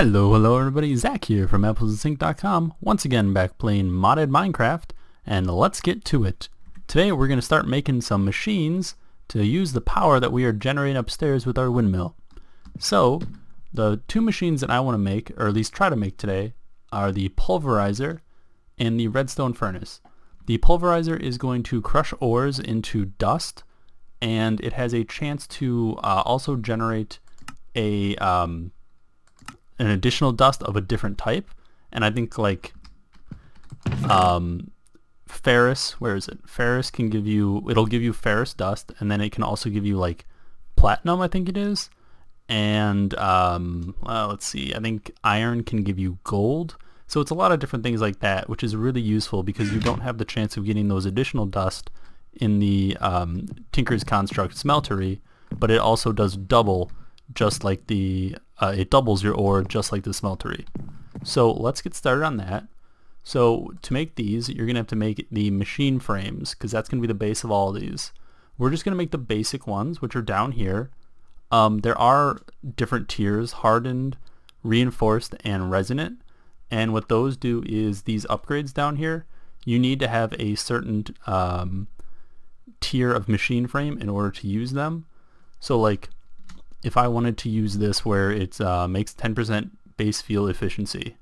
Hello everybody, Zach here from ApplesandSync.com, once again back playing modded Minecraft, and let's get to it. Today we're going to start making some machines to use the power that we are generating upstairs with our windmill. So, the two machines that I want to make, or at least try to make today, are the pulverizer and the redstone furnace. The pulverizer is going to crush ores into dust, and it has a chance to also generate an additional dust of a different type, and I think like ferrous, where is it? Ferrous can give you, it'll give you ferrous dust, and then it can also give you like platinum, I think it is, and let's see, I think iron can give you gold. So it's a lot of different things like that, which is really useful because you don't have the chance of getting those additional dust in the Tinker's Construct smeltery, but it also does double, just like the it doubles your ore just like the smeltery. So let's get started on that. So to make these, you're gonna have to make the machine frames, because that's gonna be the base of all of these. We're just gonna make the basic ones, which are down here. There are different tiers: hardened, reinforced, and resonant. And what those do is these upgrades down here, you need to have a certain tier of machine frame in order to use them. So like, if I wanted to use this where it makes 10% base fuel efficiency,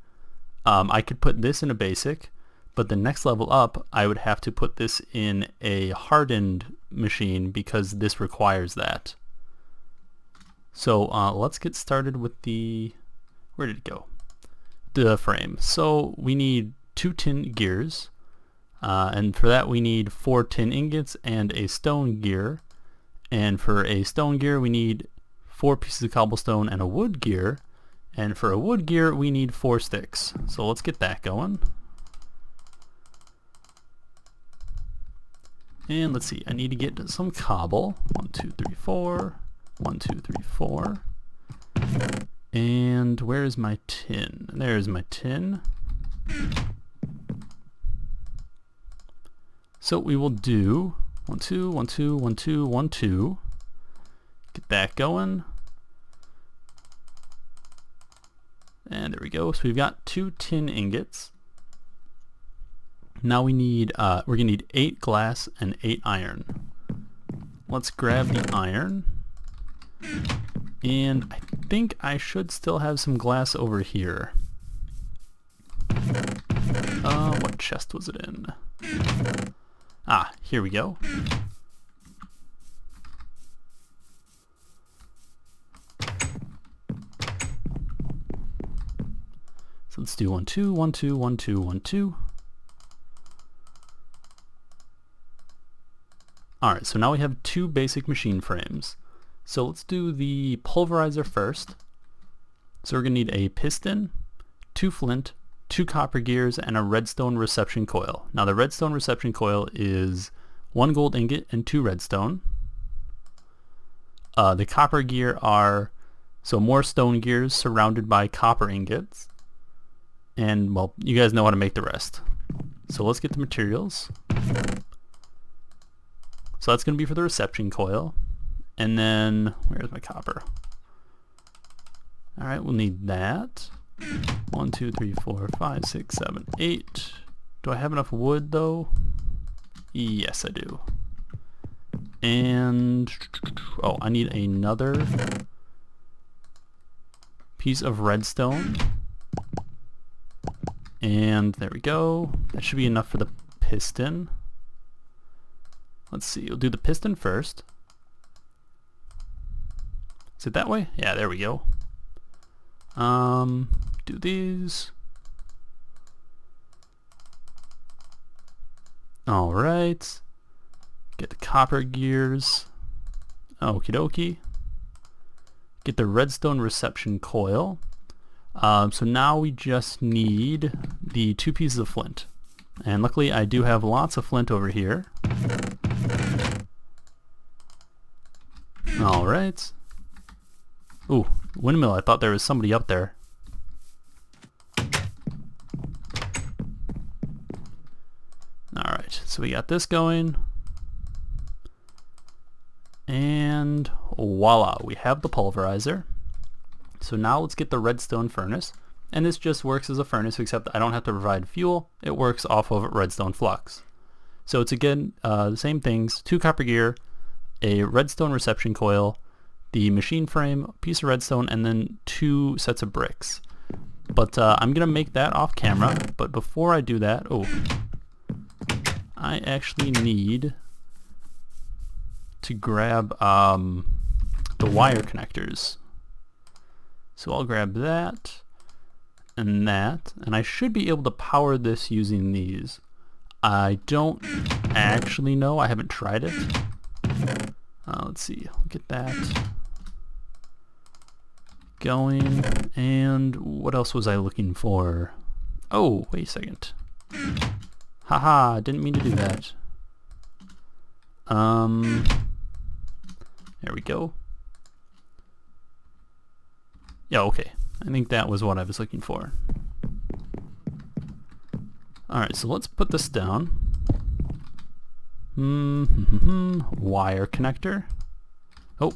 I could put this in a basic, but the next level up I would have to put this in a hardened machine because this requires that. So let's get started with the, where did it go? The frame. So we need 2 tin gears, and for that we need 4 tin ingots and a stone gear, and for a stone gear we need 4 pieces of cobblestone and a wood gear, and for a wood gear we need 4 sticks. So let's get that going. And let's see, I need to get some cobble. 1 2 3 4, 1 2 3 4. And where is my tin? There's my tin. So we will do 1 2 1 2 1 2 1 2. Get that going. And there we go. So we've got 2 tin ingots. Now we need, we're gonna need 8 glass and 8 iron. Let's grab the iron. And I think I should still have some glass over here. What chest was it in? Ah, here we go. So let's do 1 2 1 2 1 2 1 2. Alright, so now we have 2 basic machine frames. So let's do the pulverizer first. So we're going to need a piston, 2 flint, 2 copper gears, and a redstone reception coil. Now the redstone reception coil is 1 gold ingot and 2 redstone. The copper gear are, so more stone gears surrounded by copper ingots. And well, you guys know how to make the rest. So let's get the materials. So that's going to be for the reception coil. And then, where's my copper? Alright, we'll need that. 1 2 3 4 5 6 7 8. Do I have enough wood though? Yes, I do. And oh, I need another piece of redstone. And there we go. That should be enough for the piston. Let's see, we'll do the piston first. Is it that way? Yeah, there we go. Do these. Alright. Get the copper gears. Okie dokie. Get the redstone reception coil. So now we just need the 2 pieces of flint. And luckily I do have lots of flint over here. Alright. Ooh, windmill, I thought there was somebody up there. Alright, so we got this going. And voila, we have the pulverizer. So now let's get the redstone furnace, and this just works as a furnace, except I don't have to provide fuel. It works off of redstone flux. So it's again the same things: 2 copper gear, a redstone reception coil, the machine frame, piece of redstone, and then 2 sets of bricks. But I'm gonna make that off camera. But before I do that, I actually need to grab the wire connectors. So I'll grab that, and I should be able to power this using these. I don't actually know, I haven't tried it. Let's see, I'll get that going, and what else was I looking for? Oh, wait a second. Haha, didn't mean to do that. There we go. Yeah, okay. I think that was what I was looking for. Alright, so let's put this down. Wire connector. Oh,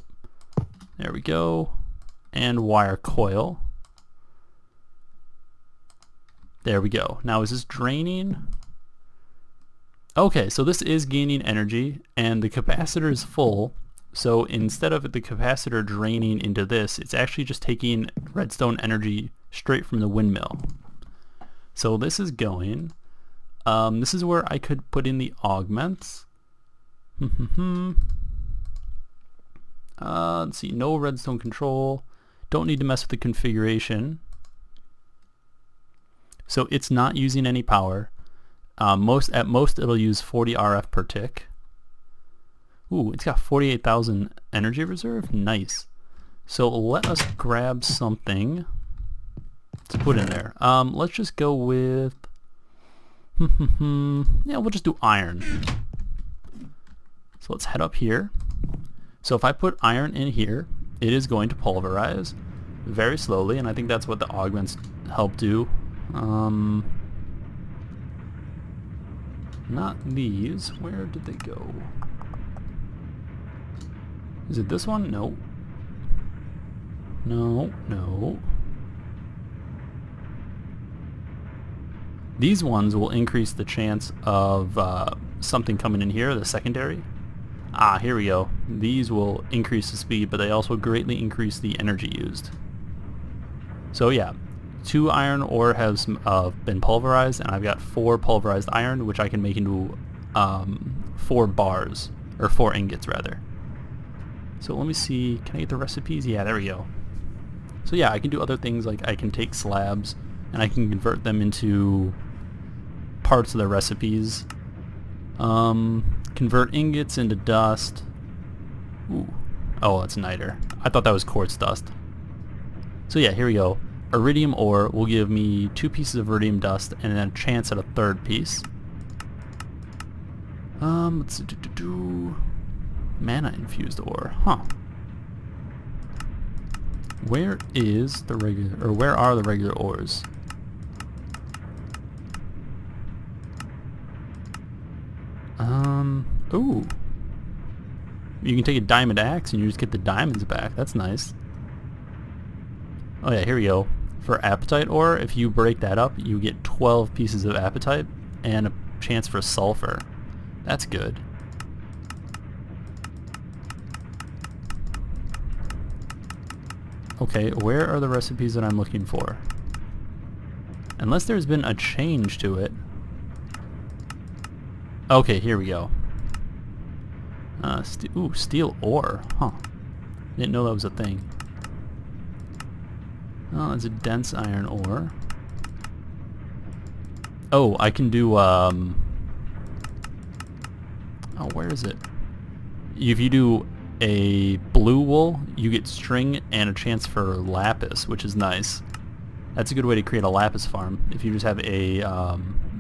there we go. And wire coil. There we go. Now is this draining? Okay, so this is gaining energy, and the capacitor is full. So instead of the capacitor draining into this, it's actually just taking redstone energy straight from the windmill. So this is going. This is where I could put in the augments. Let's see, no redstone control. Don't need to mess with the configuration. So it's not using any power. At most it'll use 40 RF per tick. Ooh, it's got 48,000 energy reserve. Nice. So let us grab something to put in there. Let's just go with yeah, we'll just do iron. So let's head up here. So if I put iron in here, it is going to pulverize very slowly, and I think that's what the augments help do. Not these. Where did they go? Is it this one? No. No, no. These ones will increase the chance of something coming in here, the secondary. Ah, here we go. These will increase the speed, but they also greatly increase the energy used. So yeah, 2 iron ore has been pulverized, and I've got 4 pulverized iron, which I can make into 4 bars, or 4 ingots rather. So let me see, can I get the recipes? Yeah, there we go. So yeah, I can do other things, like I can take slabs and I can convert them into parts of the recipes. Convert ingots into dust. Ooh. Oh, that's niter. I thought that was quartz dust. So yeah, here we go. Iridium ore will give me 2 pieces of iridium dust and then a chance at a 3rd piece. Let's do mana infused ore. Huh. Where is the regular, or where are the regular ores? Ooh. You can take a diamond axe and you just get the diamonds back. That's nice. Oh yeah, here we go. For apatite ore, if you break that up, you get 12 pieces of apatite and a chance for sulfur. That's good. Okay, where are the recipes that I'm looking for? Unless there's been a change to it. Okay, here we go. Ooh, steel ore. Huh. Didn't know that was a thing. Oh, it's a dense iron ore. Oh, I can do, oh, where is it? If you do a blue wool, you get string and a chance for lapis, which is nice. That's a good way to create a lapis farm, if you just have a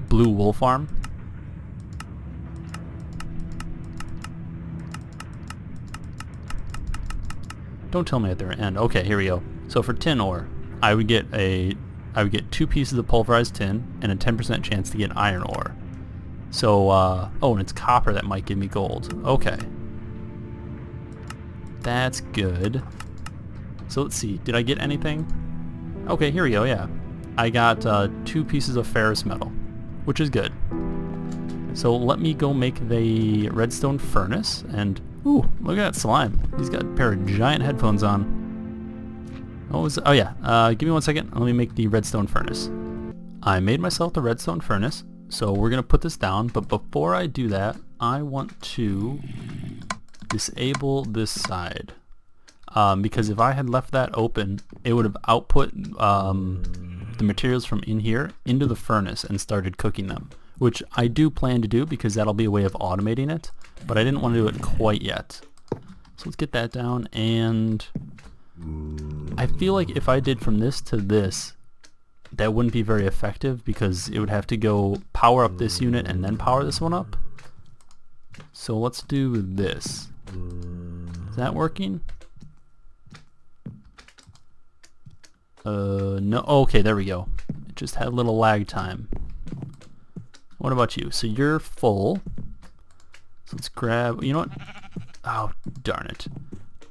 blue wool farm. Don't tell me at their end. Okay, here we go. So for tin ore, I would get 2 pieces of pulverized tin and a 10% chance to get iron ore. So, oh, and it's copper that might give me gold. Okay. That's good. So let's see, did I get anything? Okay, here we go, yeah. I got 2 pieces of ferrous metal, which is good. So let me go make the redstone furnace, and ooh, look at that slime. He's got a pair of giant headphones on. What was it? Oh yeah, give me 1 second, let me make the redstone furnace. I made myself the redstone furnace, so we're gonna put this down, but before I do that, I want to disable this side. Because if I had left that open, it would have output the materials from in here into the furnace and started cooking them, which I do plan to do because that'll be a way of automating it, but I didn't want to do it quite yet. So let's get that down, and I feel like if I did from this to this, that wouldn't be very effective because it would have to go power up this unit and then power this one up. So let's do this. Is that working? No, okay, there we go. It just had a little lag time. What about you? So you're full. So let's grab, you know what? Oh, darn it.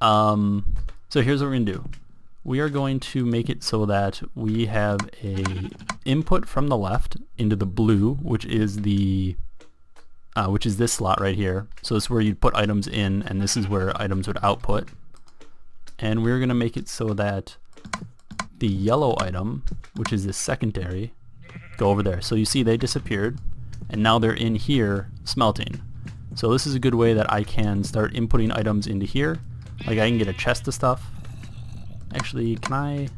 So here's what we're gonna do. We are going to make it so that we have a input from the left into the blue, which is the which is this slot right here. So this is where you'd put items in, and this is where items would output. And we're gonna make it so that the yellow item, which is the secondary, go over there. So you see they disappeared, and now they're in here smelting. So this is a good way that I can start inputting items into here. Like I can get a chest of stuff. Actually, can I?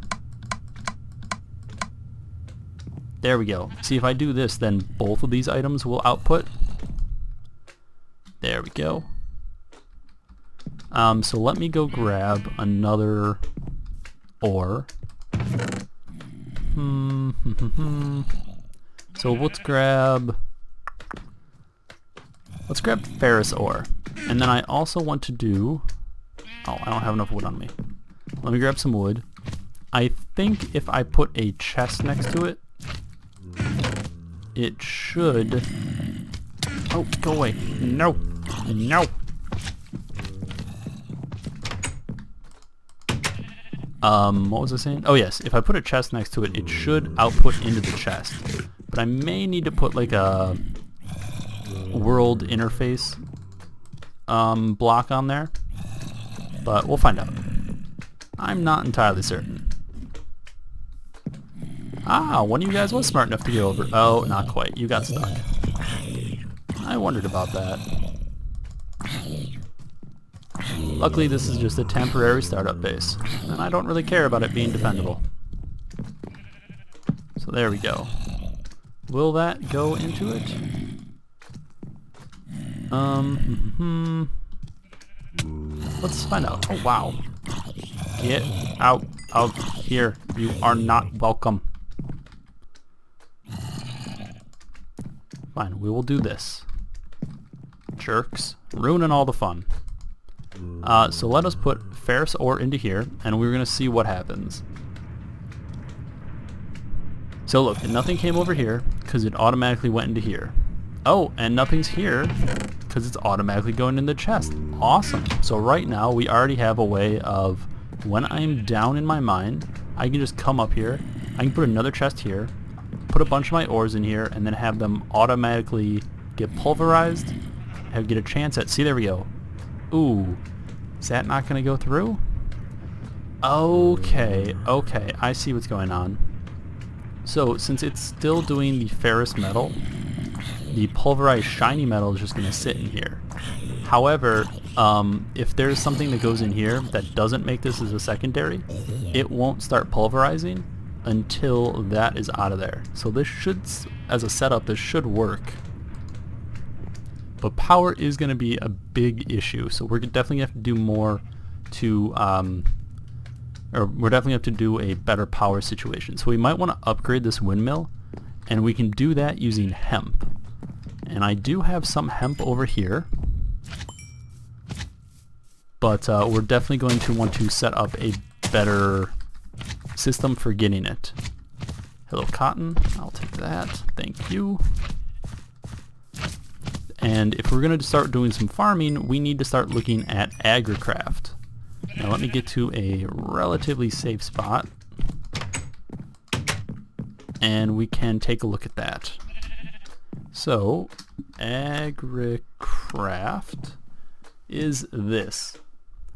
There we go. See, if I do this, then both of these items will output. There we go. So let me go grab another ore. So let's grab ferrous ore, and then I also want to do, oh, I don't have enough wood on me. Let me grab some wood. I think if I put a chest next to it, it should, oh, go away. No, no. What was I saying? Oh yes, if I put a chest next to it, it should output into the chest. But I may need to put like a world interface block on there. But we'll find out. I'm not entirely certain. Ah, one of you guys was smart enough to get over. Oh, not quite. You got stuck. I wondered about that. Luckily, this is just a temporary startup base, and I don't really care about it being defendable. So there we go. Will that go into it? Let's find out. Oh, wow. Get out of here. You are not welcome. Fine, we will do this. Jerks. Ruining all the fun. So let us put ferrous ore into here, and we're going to see what happens. So look, nothing came over here because it automatically went into here. Oh, and nothing's here because it's automatically going in the chest. Awesome. So right now we already have a way of, when I'm down in my mine, I can just come up here, I can put another chest here, put a bunch of my ores in here, and then have them automatically get pulverized, get a chance at, see, there we go. Ooh, is that not going to go through? Okay, okay, I see what's going on. So since it's still doing the ferrous metal, the pulverized shiny metal is just going to sit in here. However, if there's something that goes in here that doesn't make this as a secondary, it won't start pulverizing until that is out of there. So this should, as a setup, this should work. But power is going to be a big issue, so we're definitely going to have to do more to, or we're definitely have to do a better power situation. So we might want to upgrade this windmill, and we can do that using hemp. And I do have some hemp over here, but we're definitely going to want to set up a better system for getting it. Hello, cotton. I'll take that. Thank you. And if we're going to start doing some farming, we need to start looking at Agricraft. Now let me get to a relatively safe spot, and we can take a look at that. So, Agricraft is this.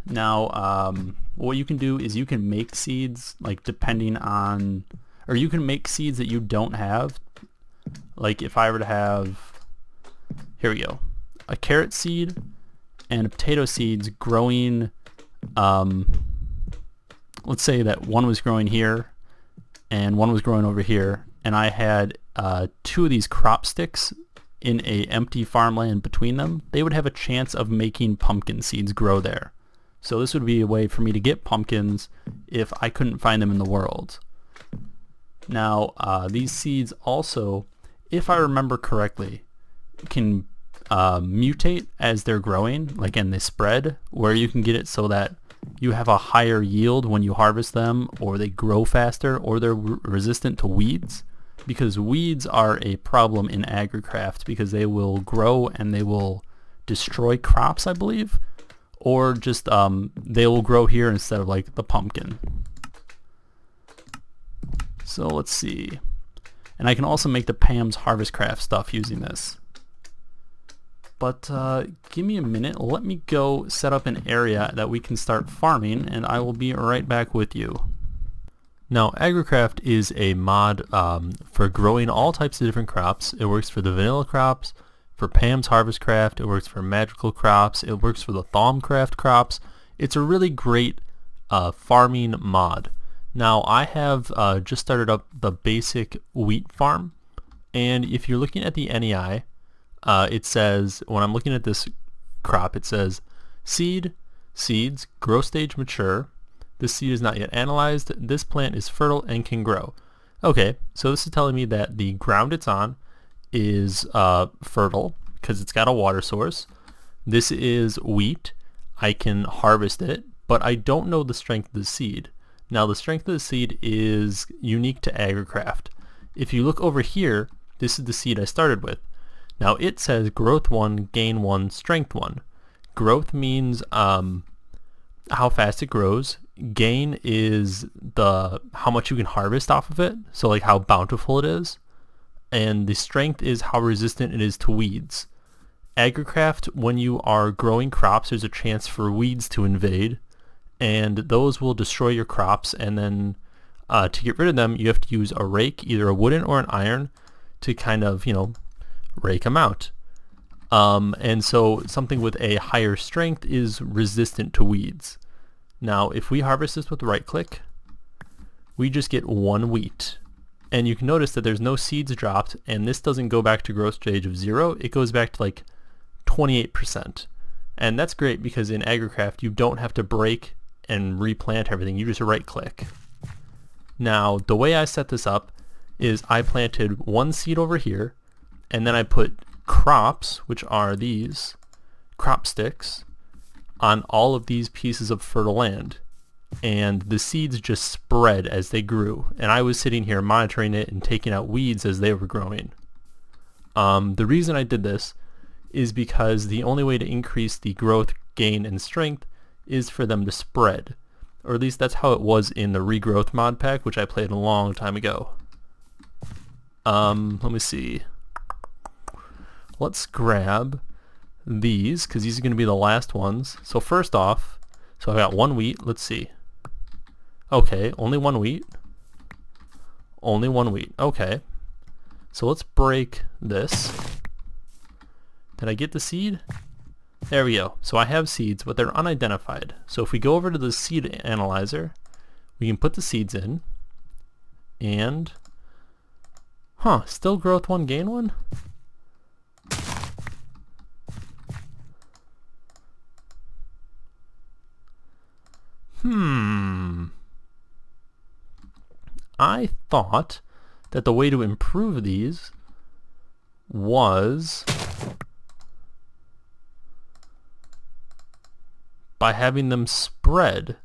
Now, what you can do is you can make seeds, like depending on, or you can make seeds that you don't have. Like if I were to have, here we go, a carrot seed and a potato seeds growing, let's say that one was growing here and one was growing over here, and I had 2 of these crop sticks in a empty farmland between them, they would have a chance of making pumpkin seeds grow there. So this would be a way for me to get pumpkins if I couldn't find them in the world. Now, these seeds also, if I remember correctly, can mutate as they're growing, like, and they spread, where you can get it so that you have a higher yield when you harvest them, or they grow faster, or they're resistant to weeds, because weeds are a problem in Agricraft because they will grow and they will destroy crops, I believe, or just they will grow here instead of like the pumpkin. So let's see. And I can also make the Pam's Harvestcraft stuff using this. But give me a minute, let me go set up an area that we can start farming, and I will be right back with you. Now, Agricraft is a mod for growing all types of different crops. It works for the vanilla crops, for Pam's Harvestcraft, it works for magical crops, it works for the Thaumcraft crops. It's a really great farming mod. Now, I have just started up the basic wheat farm, and if you're looking at the NEI, it says, when I'm looking at this crop, it says seed, seeds, grow stage mature. This seed is not yet analyzed. This plant is fertile and can grow. Okay, so this is telling me that the ground it's on is fertile because it's got a water source. This is wheat. I can harvest it, but I don't know the strength of the seed. Now, the strength of the seed is unique to Agricraft. If you look over here, this is the seed I started with. Now, it says growth 1, gain 1, strength 1. Growth means how fast it grows. Gain is how much you can harvest off of it, so like how bountiful it is. And the strength is how resistant it is to weeds. Agricraft, when you are growing crops, there's a chance for weeds to invade, and those will destroy your crops, and then to get rid of them, you have to use a rake, either a wooden or an iron, to kind of, rake them out. And so something with a higher strength is resistant to weeds. Now, if we harvest this with right click, we just get 1 wheat. And you can notice that there's no seeds dropped, and this doesn't go back to growth stage of 0. It goes back to like 28%. And that's great because in Agricraft, you don't have to break and replant everything. You just right click. Now, the way I set this up is I planted 1 seed over here, and then I put crops, which are these crop sticks, on all of these pieces of fertile land, and the seeds just spread as they grew, and I was sitting here monitoring it and taking out weeds as they were growing. The reason I did this is because the only way to increase the growth, gain, and strength is for them to spread, or at least that's how it was in the regrowth mod pack, which I played a long time ago. Let me see. Let's grab these, because these are going to be the last ones. So first off, so I got 1 wheat. Let's see. Okay, only 1 wheat. Only 1 wheat. Okay. So let's break this. Did I get the seed? There we go. So I have seeds, but they're unidentified. So if we go over to the seed analyzer, we can put the seeds in. And, still growth 1, gain 1? I thought that the way to improve these was by having them spread.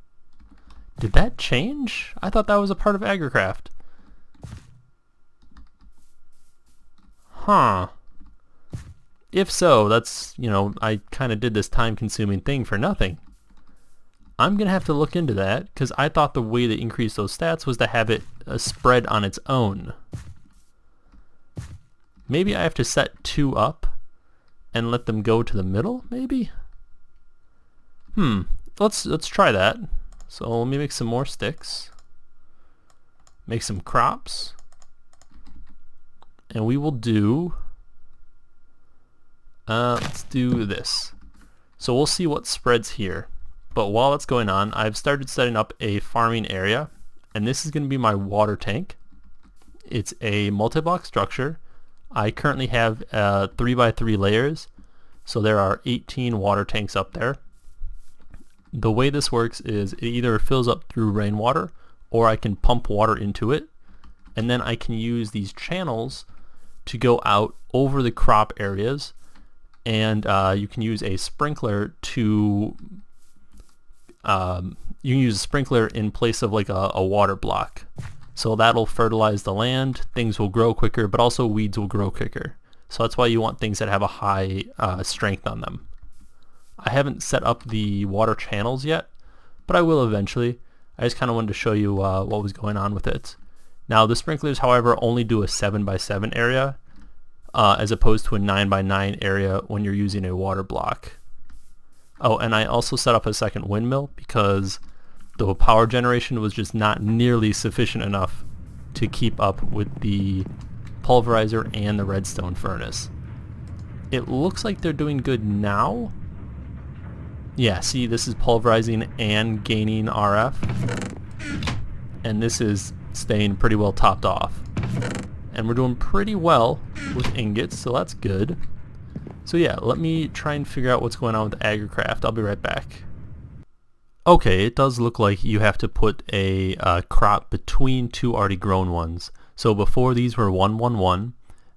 Did that change? I thought that was a part of Agricraft. If so, that's, I kind of did this time-consuming thing for nothing. I'm going to have to look into that, because I thought the way to increase those stats was to have it spread on its own. Maybe I have to set 2 up and let them go to the middle, maybe? Let's try that. So let me make some more sticks. Make some crops. And we will do... let's do this. So we'll see what spreads here. But while that's going on, I've started setting up a farming area. And this is going to be my water tank. It's a multi-block structure. I currently have 3x3 layers. So there are 18 water tanks up there. The way this works is it either fills up through rainwater, or I can pump water into it. And then I can use these channels to go out over the crop areas. And you can use a sprinkler to... you can use a sprinkler in place of like a water block. So that'll fertilize the land, things will grow quicker, but also weeds will grow quicker. So that's why you want things that have a high strength on them. I haven't set up the water channels yet, but I will eventually. I just kind of wanted to show you what was going on with it. Now the sprinklers, however, only do a 7x7 area, as opposed to a 9x9 area when you're using a water block. Oh, and I also set up a second windmill because the power generation was just not nearly sufficient enough to keep up with the pulverizer and the redstone furnace. It looks like they're doing good now. Yeah, see, this is pulverizing and gaining RF. And this is staying pretty well topped off. And we're doing pretty well with ingots, so that's good. So yeah, let me try and figure out what's going on with Agricraft. I'll be right back. Okay, it does look like you have to put a crop between 2 already grown ones. So before these were 1-1-1,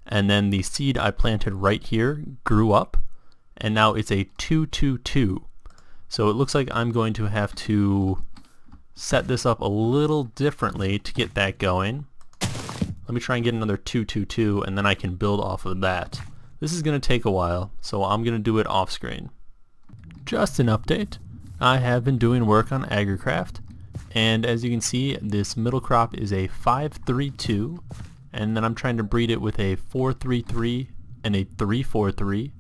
and then the seed I planted right here grew up, and now it's a 2-2-2. So it looks like I'm going to have to set this up a little differently to get that going. Let me try and get another 2-2-2, and then I can build off of that. This is going to take a while, so I'm going to do it off screen. Just an update. I have been doing work on Agricraft, and as you can see, this middle crop is a 5-3-2, and then I'm trying to breed it with a 4-3-3 and a 3-4-3.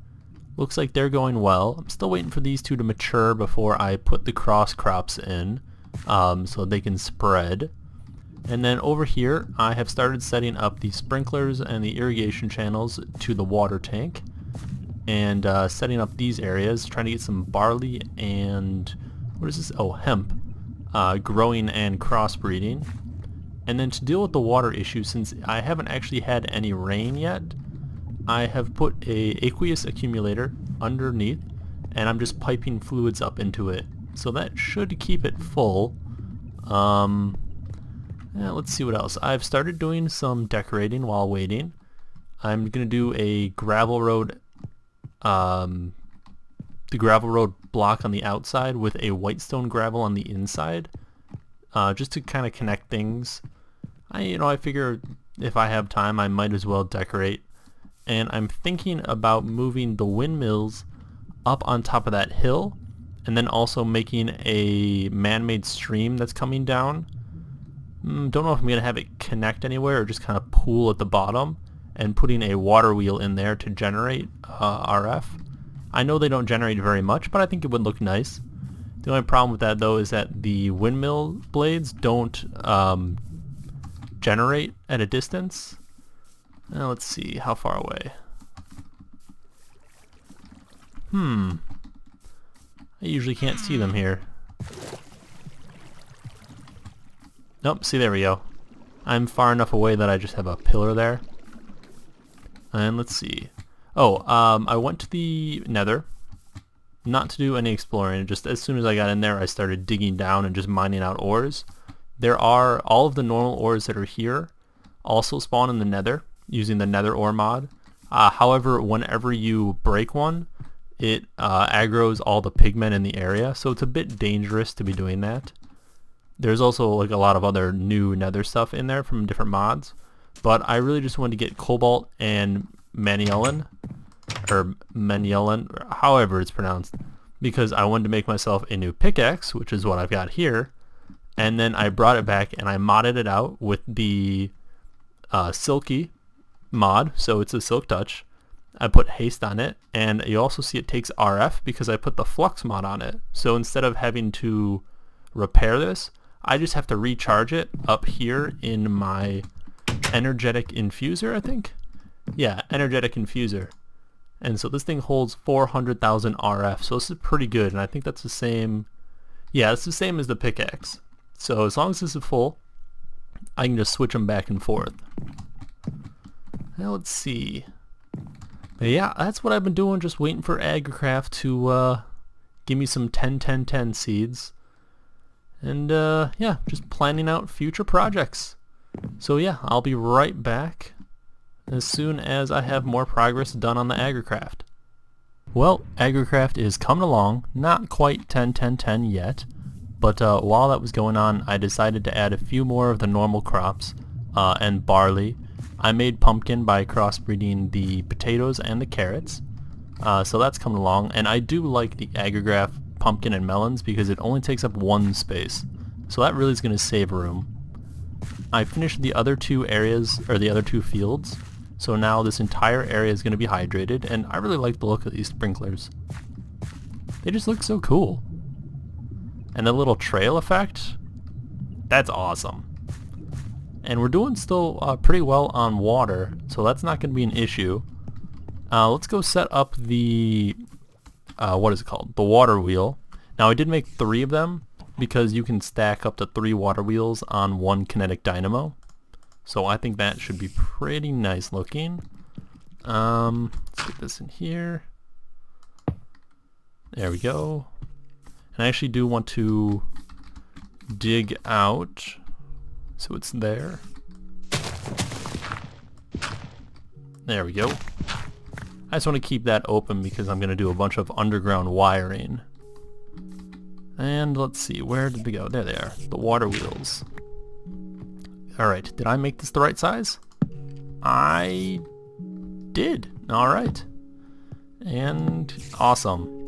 Looks like they're going well. I'm still waiting for these two to mature before I put the cross crops in, so they can spread. And then over here, I have started setting up the sprinklers and the irrigation channels to the water tank, and setting up these areas, trying to get some barley and, what is this? Oh, hemp, growing and crossbreeding. And then to deal with the water issue, since I haven't actually had any rain yet, I have put a aqueous accumulator underneath, and I'm just piping fluids up into it. So that should keep it full. Yeah, let's see what else. I've started doing some decorating while waiting. I'm going to do a gravel road, the gravel road block on the outside with a white stone gravel on the inside, just to kind of connect things. I figure if I have time, I might as well decorate. And I'm thinking about moving the windmills up on top of that hill, and then also making a man-made stream that's coming down. Don't know if I'm going to have it connect anywhere or just kind of pool at the bottom, and putting a water wheel in there to generate RF. I know they don't generate very much, but I think it would look nice. The only problem with that though is that the windmill blades don't generate at a distance. Now let's see, how far away? I usually can't see them here. Nope, see, there we go. I'm far enough away that I just have a pillar there. And let's see. Oh, I went to the Nether, not to do any exploring. Just as soon as I got in there, I started digging down and just mining out ores. There are all of the normal ores that are here also spawn in the Nether using the Nether ore mod. However, whenever you break one, it aggroes all the pigmen in the area, so it's a bit dangerous to be doing that. There's also like a lot of other new Nether stuff in there from different mods, but I really just wanted to get cobalt and Manielin, or Manielin, however it's pronounced, because I wanted to make myself a new pickaxe, which is what I've got here. And then I brought it back and I modded it out with the Silky mod, so it's a Silk Touch. I put haste on it, and you also see it takes RF because I put the Flux mod on it. So instead of having to repair this, I just have to recharge it up here in my energetic infuser, I think. Yeah, energetic infuser. And so this thing holds 400,000 RF, so this is pretty good, and I think that's the same. Yeah, it's the same as the pickaxe. So as long as this is full, I can just switch them back and forth. Now let's see. But yeah, that's what I've been doing, just waiting for Agricraft to give me some 10-10-10 seeds. And yeah, just planning out future projects. So yeah, I'll be right back as soon as I have more progress done on the Agricraft. Well, Agricraft is coming along, not quite 10-10-10 yet, but while that was going on, I decided to add a few more of the normal crops and barley. I made pumpkin by crossbreeding the potatoes and the carrots, so that's coming along, and I do like the Agricraft pumpkin and melons because it only takes up one space, so that really is going to save room. I finished the other two areas, or the other two fields, so now this entire area is going to be hydrated, and I really like the look of these sprinklers. They just look so cool. And the little trail effect, that's awesome. And we're doing still pretty well on water, so that's not going to be an issue. Let's go set up the, what is it called? The water wheel. Now I did make 3 of them because you can stack up to 3 water wheels on one kinetic dynamo. So I think that should be pretty nice looking. Let's get this in here. There we go. And I actually do want to dig out so it's there. There we go. I just want to keep that open because I'm going to do a bunch of underground wiring. And let's see, where did they go? There they are, the water wheels. Alright, did I make this the right size? I did. Alright. And awesome.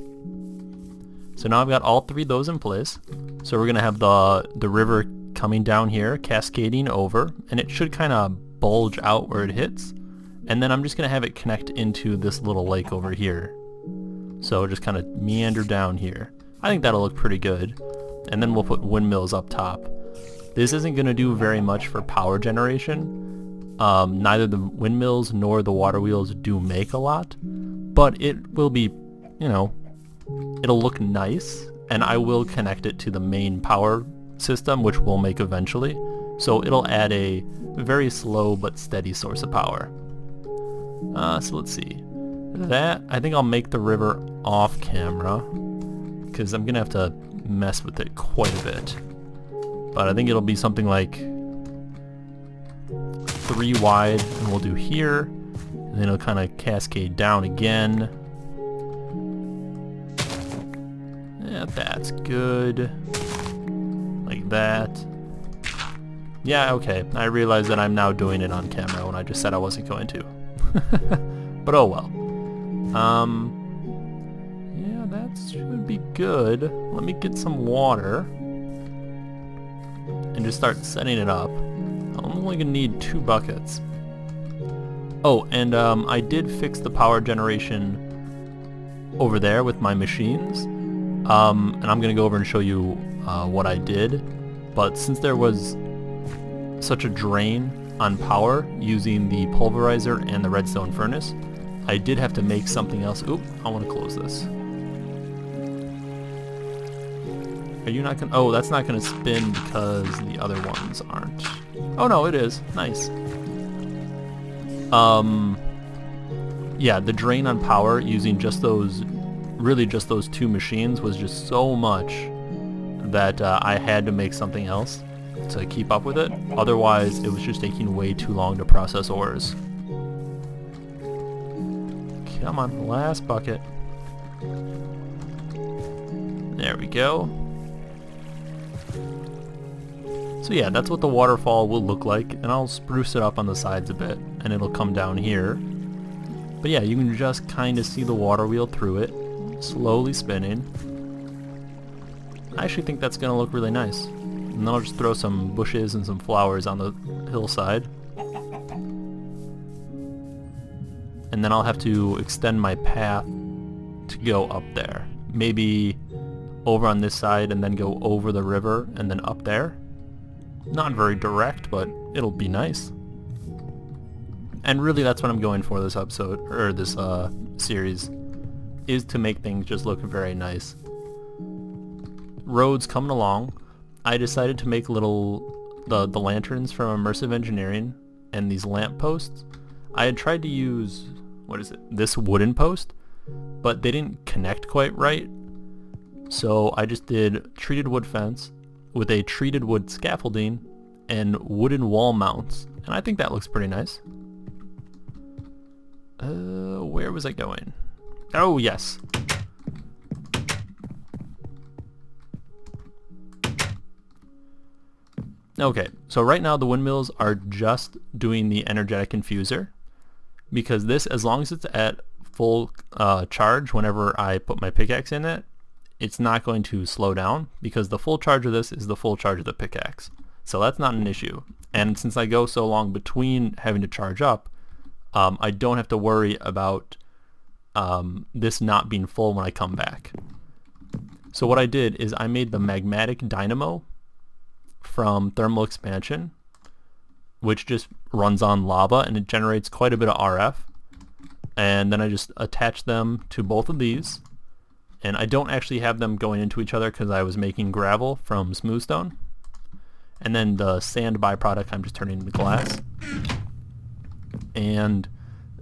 So now I've got all 3 of those in place. So we're going to have the river coming down here, cascading over, and it should kind of bulge out where it hits. And then I'm just going to have it connect into this little lake over here. So just kind of meander down here. I think that'll look pretty good. And then we'll put windmills up top. This isn't going to do very much for power generation. Neither the windmills nor the water wheels do make a lot. But it will be, you know, it'll look nice. And I will connect it to the main power system, which we'll make eventually. So it'll add a very slow but steady source of power. So let's see. That, I think I'll make the river off camera, because I'm going to have to mess with it quite a bit. But I think it'll be something like 3 wide, and we'll do here, and then it'll kind of cascade down again. Yeah, that's good. Like that. Yeah, okay. I realize that I'm now doing it on camera when I just said I wasn't going to. But oh well. Yeah, that should be good. Let me get some water and just start setting it up. I'm only gonna need 2 buckets. Oh, and I did fix the power generation over there with my machines. And I'm gonna go over and show you what I did. But since there was such a drain on power using the pulverizer and the redstone furnace, I did have to make something else. Oop, I want to close this. Are you not gonna? Oh, that's not gonna spin because the other ones aren't. Oh no, it is. Nice. Yeah, the drain on power using just those, really just those 2 machines was just so much that I had to make something else to keep up with it. Otherwise, it was just taking way too long to process ores. Come on, last bucket. There we go. So yeah, that's what the waterfall will look like, and I'll spruce it up on the sides a bit, and it'll come down here. But yeah, you can just kind of see the water wheel through it. slowly spinning. I actually think that's going to look really nice. And then I'll just throw some bushes and some flowers on the hillside. And then I'll have to extend my path to go up there. Maybe over on this side and then go over the river and then up there. Not very direct, but it'll be nice. And really that's what I'm going for this episode, or this series, is to make things just look very nice. Roads coming along. I decided to make the lanterns from Immersive Engineering and these lamp posts. I had tried to use, this wooden post, but they didn't connect quite right. So I just did treated wood fence with a treated wood scaffolding and wooden wall mounts. And I think that looks pretty nice. Where was I going? Oh, yes. Okay, so right now the windmills are just doing the energetic infuser, because this, as long as it's at full charge whenever I put my pickaxe in it, it's not going to slow down, because the full charge of this is the full charge of the pickaxe. So that's not an issue. And since I go so long between having to charge up, I don't have to worry about this not being full when I come back. So what I did is I made the magmatic dynamo from thermal expansion, which just runs on lava and it generates quite a bit of RF. And then I just attach them to both of these. And I don't actually have them going into each other because I was making gravel from smoothstone. And then the sand byproduct I'm just turning into glass. And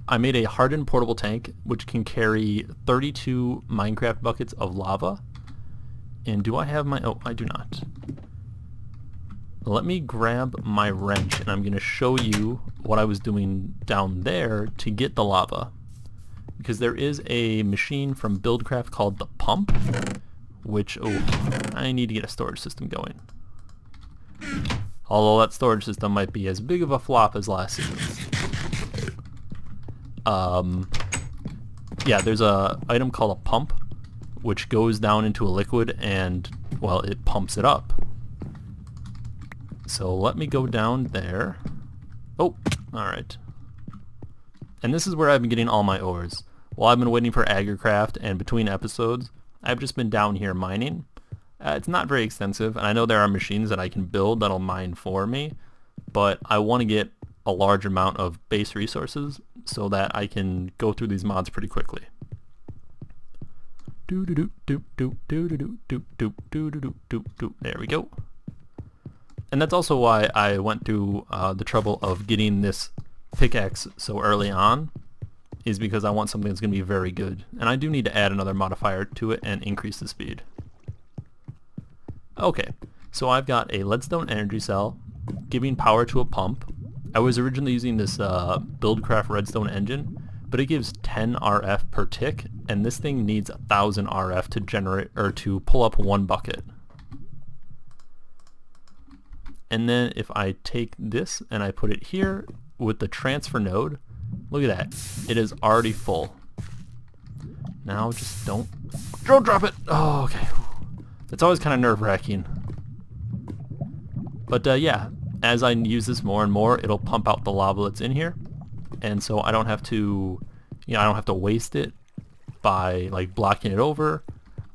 I made a hardened portable tank which can carry 32 Minecraft buckets of lava. And do I have my... Oh, I do not. Let me grab my wrench and I'm going to show you what I was doing down there to get the lava. Because there is a machine from Buildcraft called the pump, which, I need to get a storage system going. Although that storage system might be as big of a flop as last season's. Yeah, there's a item called a pump, which goes down into a liquid and, well, it pumps it up. So let me go down there. Oh, alright. And this is where I've been getting all my ores. While I've been waiting for Agricraft and between episodes, I've just been down here mining. It's not very extensive, and I know there are machines that I can build that'll mine for me, but I want to get a large amount of base resources so that I can go through these mods pretty quickly. There we go. And that's also why I went through the trouble of getting this pickaxe so early on, is because I want something that's going to be very good. And I do need to add another modifier to it and increase the speed. Okay, so I've got a leadstone energy cell giving power to a pump. I was originally using this Buildcraft redstone engine, but it gives 10 RF per tick, and this thing needs 1,000 RF to generate, or to pull up one bucket. And then if I take this and I put it here with the transfer node, look at that, it is already full. Now just don't drop it. Oh, okay. It's always kind of nerve-wracking. But yeah, as I use this more and more, it'll pump out the lava that's in here, and so I don't have to, I don't have to waste it by like blocking it over.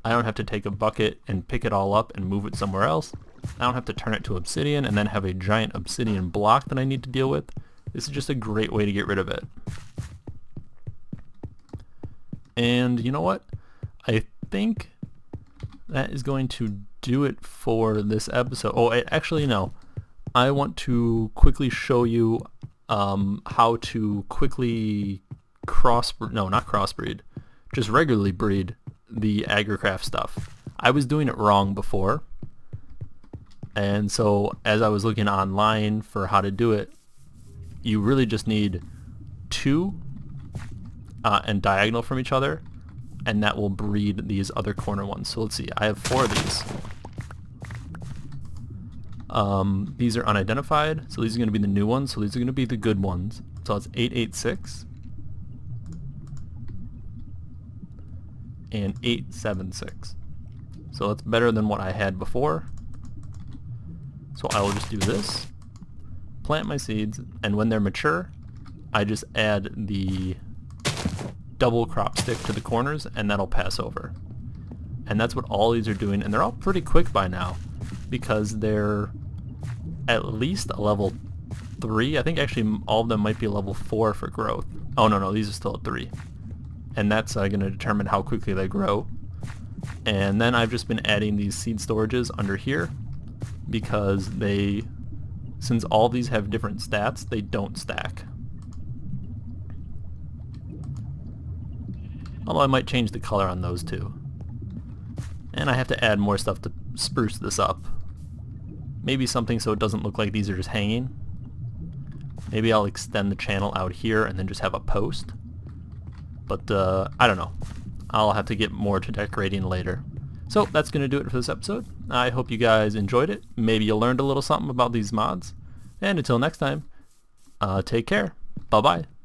I don't have to take a bucket and pick it all up and move it somewhere else. I don't have to turn it to obsidian and then have a giant obsidian block that I need to deal with. This is just a great way to get rid of it. And you know what? I think that is going to do it for this episode. Oh, actually no. I want to quickly show you how to quickly just regularly breed the Agricraft stuff. I was doing it wrong before, and so as I was looking online for how to do it, you really just need 2 and diagonal from each other, and that will breed these other corner ones. So let's see, I have 4 of these. These are unidentified, so these are going to be the new ones, so these are going to be the good ones. So it's 886. and 876. So that's better than what I had before. So I will just do this, plant my seeds, and when they're mature, I just add the double crop stick to the corners, and that'll pass over. And that's what all these are doing, and they're all pretty quick by now because they're at least a level 3. I think actually all of them might be a level 4 for growth. Oh no, these are still at 3. And that's going to determine how quickly they grow. And then I've just been adding these seed storages under here because since all these have different stats, they don't stack. Although I might change the color on those too. And I have to add more stuff to spruce this up. Maybe something so it doesn't look like these are just hanging. Maybe I'll extend the channel out here and then just have a post. But I don't know. I'll have to get more to decorating later. So that's going to do it for this episode. I hope you guys enjoyed it. Maybe you learned a little something about these mods. And until next time, take care. Bye-bye.